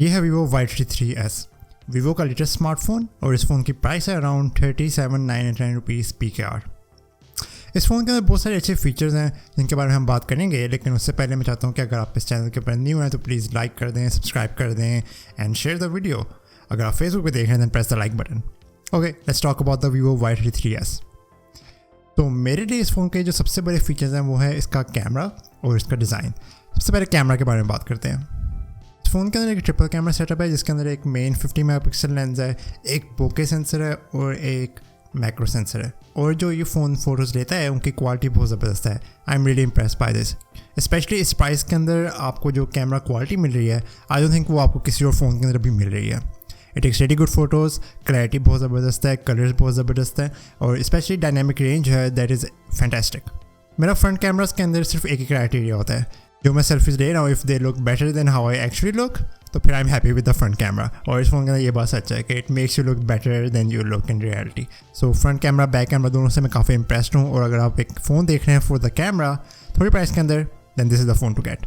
ये है Vivo Y33S, Vivo का लेटेस्ट स्मार्टफोन और इस फ़ोन की प्राइस है अराउंड 37,999 रुपीज़ PKR। इस फ़ोन के अंदर बहुत सारे अच्छे फीचर्स हैं जिनके बारे में हम बात करेंगे, लेकिन उससे पहले मैं चाहता हूँ कि अगर आप इस चैनल के ऊपर न्यू हैं तो प्लीज़ लाइक कर दें, सब्सक्राइब कर दें एंड शेयर द वीडियो। अगर आप फेसबुक पे देख रहे हैं press the like button. Okay, let's talk about the Vivo Y33S। तो मेरे लिए इस फ़ोन के जो सबसे बड़े फीचर्स हैं वो है इसका कैमरा और इसका डिज़ाइन। सबसे पहले कैमरा के बारे में बात करते हैं। इस फ़ोन के अंदर एक ट्रिपल कैमरा सेटअप है जिसके अंदर एक मेन 50 मेगापिक्सल लेंस है, एक बोके सेंसर है और एक मैक्रो सेंसर है। और जो ये फ़ोन फ़ोटोज़ लेता है उनकी क्वालिटी बहुत ज़बरदस्त है। I am really impressed by this. Specially इस प्राइस के अंदर आपको जो कैमरा क्वालिटी मिल रही है, आई डोंट थिंक वो आपको किसी और फ़ोन के अंदर भी मिल रही है। It takes really good photos, clarity बहुत ज़बरदस्त है, कलर्स बहुत ज़बरदस्त है और स्पेशली डायनामिक रेंज है, दैट इज़ फैंटास्टिक। मेरा फ्रंट कैमरास के अंदर सिर्फ एक ही क्राइटेरिया होता है, जो मैं सेल्फीज ले रहा हूँ, if they look better than how I actually look, तो फिर I am happy with the front camera. और इस फ़ोन के अंदर ये बात सच है कि it makes you look better than you look in reality. So front camera, back camera दोनों से मैं काफ़ी इंप्रेस्ड हूँ। और अगर आप एक फ़ोन देख रहे हैं फॉर द कैमरा थोड़ी प्राइस के अंदर, then this is the phone to get.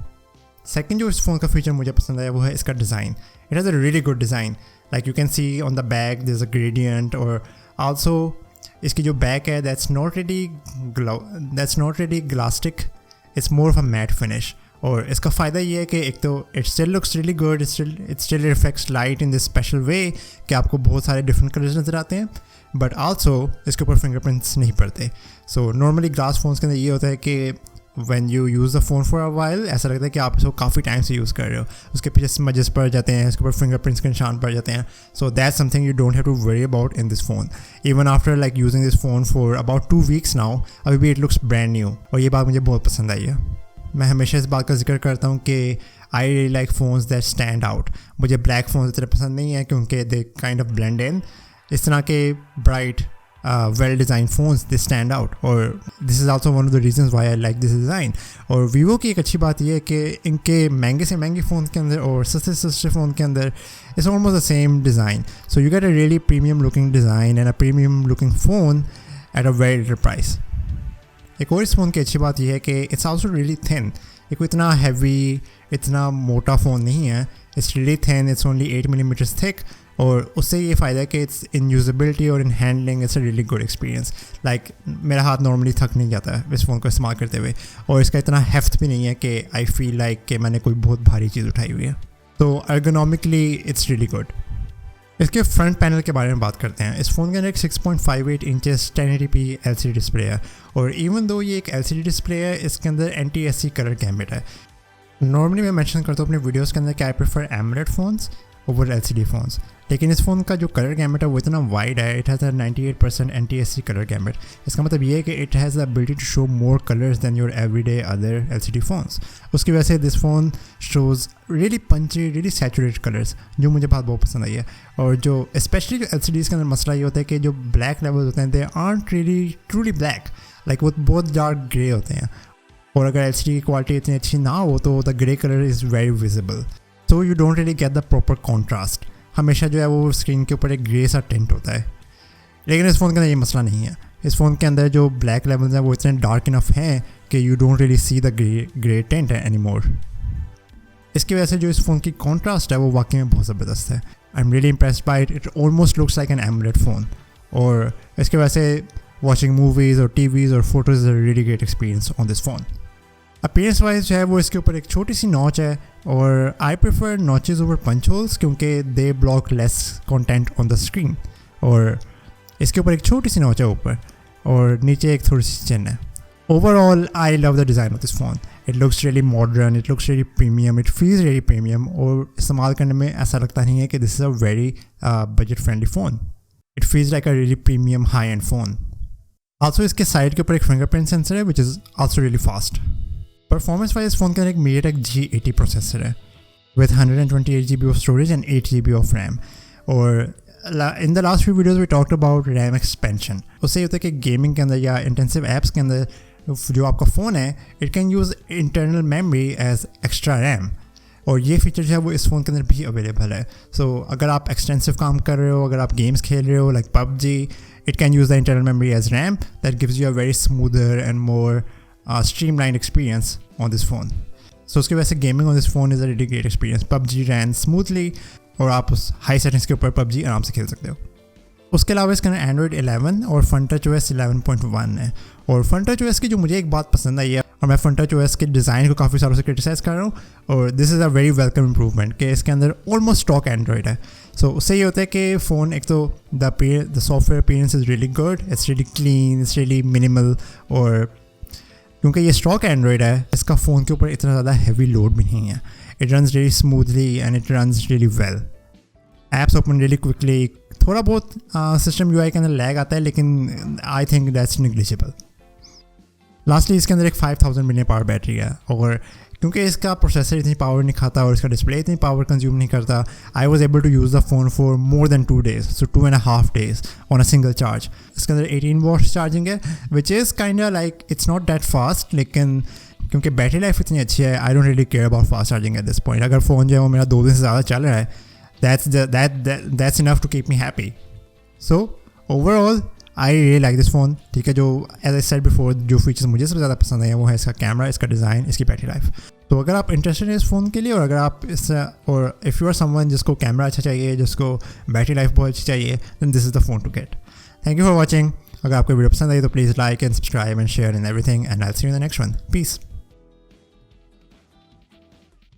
Second जो इस फ़ोन का फीचर मुझे पसंद आया वो है इसका design. It has a really good design, like you can see on the back there is a gradient. और आल्सो इसकी जो बैक है that's not really plastic, it's more of a matte finish. और इसका फ़ायदा ये है कि एक तो it still looks really good, it still reflects light in this special way कि आपको बहुत सारे डिफरेंट कलर्स नज़र आते हैं, बट आल्सो इसके ऊपर फिंगरप्रिंट्स नहीं पड़ते। सो नॉर्मली ग्लास फ़ोन्स के अंदर ये होता है कि when you use the phone for a while ऐसा लगता है कि आप इसको काफ़ी टाइम से यूज़ कर रहे हो, उसके पीछे स्मजेस पड़ जाते हैं, उसके ऊपर फिंगरप्रिंट्स के निशान पड़ जाते हैं। So that's something you don't have to worry about in this phone. Even after like using this phone for about 2 weeks now, अभी भी इट लुक्स ब्रांड न्यू। और ये बात मुझे बहुत पसंद आई है। मैं हमेशा इस बात का जिक्र करता हूँ कि I really like phones that stand out. मुझे ब्लैक फ़ोन्स इतना पसंद नहीं है क्योंकि they kind of blend in. इस तरह के bright well design phones they stand out, और this is also one of the reasons why I like this design. और वीवो की एक अच्छी बात यह है कि इनके महंगे से महंगे फ़ोन के अंदर और सस्ते से सस्ते फ़ोन के अंदर it's almost the same design. So you get a really premium looking design and a premium looking phone at a very little price. एक और इस फ़ोन की अच्छी बात यह है कि इट्स आल्सो रियली थिन। ये कोई इतना हैवी, इतना मोटा फ़ोन नहीं है। It's really thin, it's only 8 millimetres thick. और उससे ये फ़ायदा है कि इट्स इन यूजेबिलिटी और in handling it's a really good experience. Like मेरा हाथ नॉर्मली थक नहीं जाता है इस फ़ोन को इस्तेमाल करते हुए, और इसका इतना हेफ्ट भी नहीं है कि आई फील लाइक कि मैंने कोई बहुत भारी चीज़ उठाई हुई है। तो एर्गोनॉमिकली इट्स रियली गुड। इसके फ्रंट पैनल के बारे में बात करते हैं। इस फ़ोन के अंदर एक 6.58 इंचेस 1080p LCD डिस्प्ले है, और इवन दो ये एक LCD डिस्प्ले है, इसके अंदर NTSC कलर गैम्बिट है। नॉर्मली मैं मेंशन करता हूँ अपने वीडियोस के अंदर कि I prefer AMOLED phones over LCD phones, लेकिन इस फ़ोन का जो कलर गैम्बिट है वो इतना वाइड है। It has a 98% NTSC colour gamut. इसका मतलब ये है कि it has the ability to show more colours than your everyday other LCD phones. उसकी वजह से this phone shows really punchy, really saturated colours, जो मुझे बहुत पसंद आई है। और जो स्पेशली जो LCDs के अंदर मसला ये होता है कि जो ब्लैक लेवल्स होते हैं they aren't really truly black, like वो बहुत डार्क ग्रे होते हैं। और अगर LCD की क्वालिटी इतनी अच्छी ना हो तो the grey colour is very visible, so you don't really get the proper contrast. हमेशा जो है वो स्क्रीन के ऊपर एक ग्रे सा टेंट होता है, लेकिन इस फ़ोन के अंदर ये मसला नहीं है। इस फ़ोन के अंदर जो ब्लैक लेवल्स हैं वो इतने डार्क इनफ हैं कि you don't really see the grey tent any more. इसकी वजह से जो इस फ़ोन की कॉन्ट्रास्ट है वो वाकई में बहुत ज़बरदस्त है। I am really impressed by it. It almost looks like an AMOLED phone, और इसकी वजह से वॉचिंग मूवीज़ और TVs और photos is a really great experience on this phone. Appearance wise जो है वो इसके ऊपर एक छोटी सी नॉच है, और I prefer notches over punch holes क्योंकि they block less content on the screen. और इसके ऊपर एक छोटी सी नॉच है ऊपर, और नीचे एक थोड़ी सी चिन है। Overall I love the design of this phone. It looks really modern, it looks really premium, it feels really premium, और इस्तेमाल करने में ऐसा लगता नहीं है कि this is a very budget friendly phone. It feels like a really premium high and phone. Also इसके साइड के ऊपर एक फिंगरप्रिंट सेंसर है which is also really fast. Performance wise phone के अंदर एक MediaTek G80 प्रोसेसर है with 128 GB of storage and 8 GB of RAM. और in the last few videos we talked about RAM expansion. उससे ये होता है कि गेमिंग के अंदर या इंटेंसिव ऐप्स के अंदर जो आपका फ़ोन है it can use internal memory as extra RAM, और ये फीचर जो है वो इस फ़ोन के अंदर भी अवेलेबल है। सो अगर आप एक्सटेंसिव काम कर रहे हो, अगर आप गेम्स खेल रहे हो like PUBG, it can use the internal memory as RAM that gives you a very smoother and more streamlined experience on this phone. सो उसकी वजह से gaming on this phone is a really great experience. PUBG run smoothly और आप उस high settings के ऊपर PUBG आराम से खेल सकते हो। उसके अलावा इसका एंड्रॉइड 11 और FunTouchOS 11.1 है। और FunTouchOS की जो मुझे एक बात पसंद आई है, और मैं FunTouchOS के डिज़ाइन को काफ़ी सालों से क्रिटिसाइज़ कर रहा हूँ, और this is a very welcome improvement कि इसके अंदर ऑलमोस्ट स्टॉक एंड्रॉइड है। सो उससे ये होता है कि फ़ोन एक तो the software appearance is really good, it's really clean, it's really minimal, और क्योंकि ये स्टॉक एंड्रॉइड है इसका फ़ोन के ऊपर इतना ज़्यादा हैवी लोड भी नहीं है। It runs really smoothly and it runs really well. Apps open really quickly. थोड़ा बहुत सिस्टम यूआई के अंदर लैग आता है, लेकिन I think that's negligible. Lastly इसके अंदर एक 5000 mAh बैटरी है, और क्योंकि इसका प्रोसेसर इतनी पावर नहीं खाता और इसका डिस्प्ले इतनी पावर कंज्यूम नहीं करता, I was able to use the phone for more than 2 days, so 2.5 days on a single charge. इसके अंदर 18 वॉट्स चार्जिंग है, which is kind like it's not that fast, लेकिन क्योंकि बैटरी लाइफ इतनी अच्छी है, I don't really care about fast charging at this point. अगर phone जो है वो मेरा 2 दिन से ज़्यादा चल रहा है, that's enough to keep me happy. So overall I really like this phone। ठीक है, जो as I said before जो फीचर्स मुझे सबसे ज़्यादा पसंद आए हैं वो है इसका कैमरा, इसका डिज़ाइन, इसकी बैटरी लाइफ। तो अगर आप इंटरेस्टेड हैं इस फ़ोन के लिए, और अगर आप और इफ़ यू आर समवन जिसको कैमरा अच्छा चाहिए, जिसको बैटरी लाइफ बहुत अच्छी चाहिए, then this is the phone to get। Thank you for watching। अगर आपको वीडियो पसंद आई तो please like and subscribe and share and everything, and I'll see you in the next one। Peace।